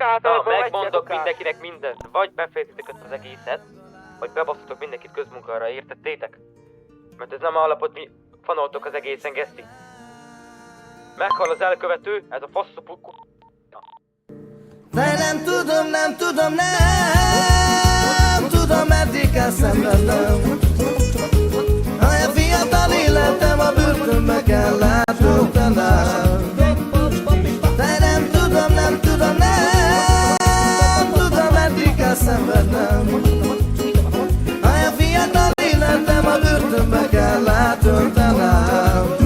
Na, megmondok mindenkinek mindent. Vagy befejezitek ezt az egészet, vagy bebasztatok mindenkit közmunkára, értettétek? Mert ez nem állapot, mi fanoltok az egészen, geszti. Meghal az elkövető, ez a faszopú... De nem tudom, meddig kell szenvednem. A fiatal életem a börtönbe kell eltöltenem. De nem tudom, meddig kell szenvednem. A fiatal életem a börtönbe kell eltöltenem.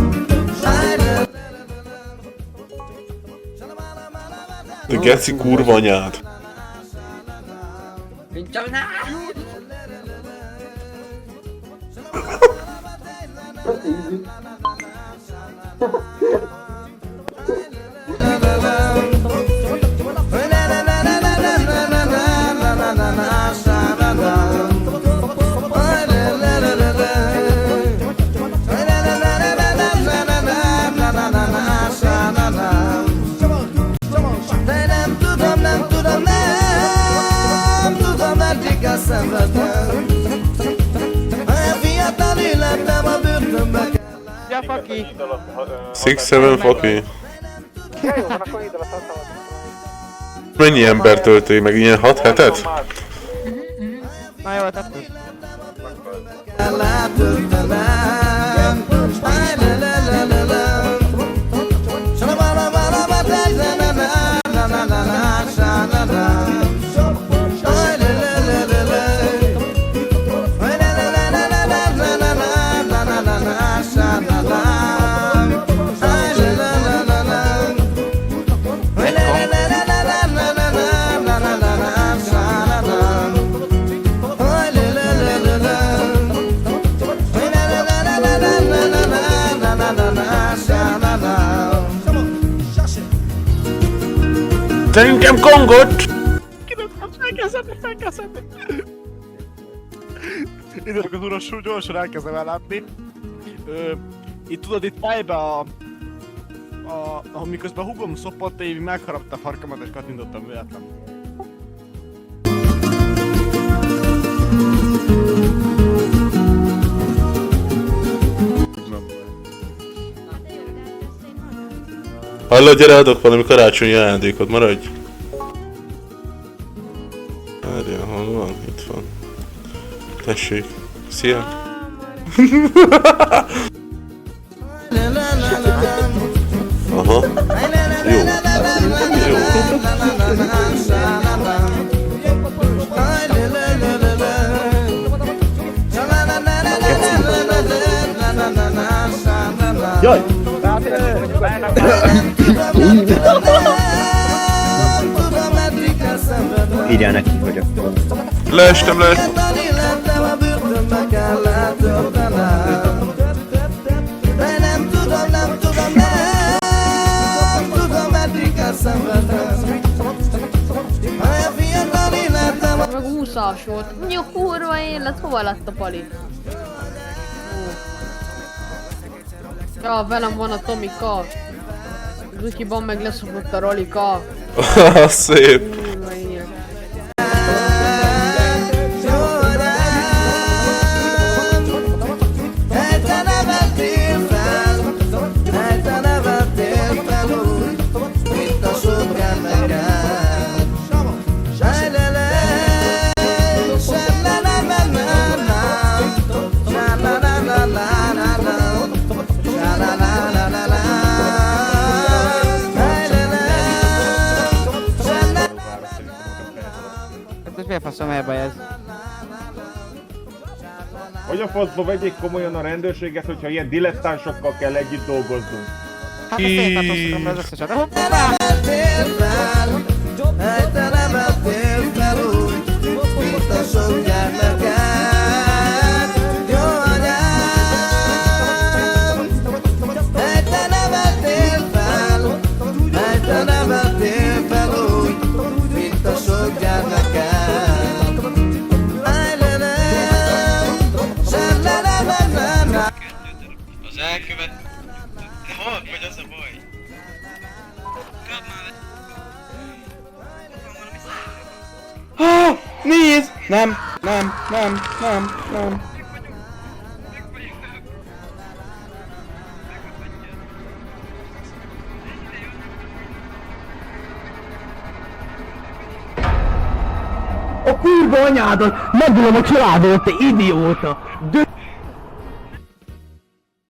De geci kurva anyád. Szenvedem. A fiatal életem a börtönbe kell. Ja, faki! 6-7 faki. Mennyi ember töltői meg ilyen 6 hetet? Na jó, tettük. Kell eltöltenem. Szerintem Kongot! Elkezdett! Idők az urasul, gyorsan elkezdem ellátni. Itt tudod, itt fejbe miközben hugom szopott, én megharapta a farkamat és kattintottam véletlen. Hallod, gyere, adok valami karácsonyi ajándékot, maradj! Várjál, hol van? Itt van. Tessék. Szia! Aha. Jó. Jó. Jaj! Írjál neki, hogy akkor... Leestem. Meg úszás volt. Mi a kurva élet, hova lett a pali? Ja, velem van a Tomika. Zukiban meg leszokott a Rolika. Szép. Kurva élet. Ez miért faszom elbaj ez? Hogy a faszba vegyék komolyan a rendőrséget, hogyha ilyen dilettánsokkal kell együtt dolgoznunk? Hát ezt én tartóztatom az összeset. Az elkövet... Halk vagy, az a baj. Kap már Nézd! Nem, nem, nem, nem, nem. A kurva anyádat! Megdulom a családot, te idióta!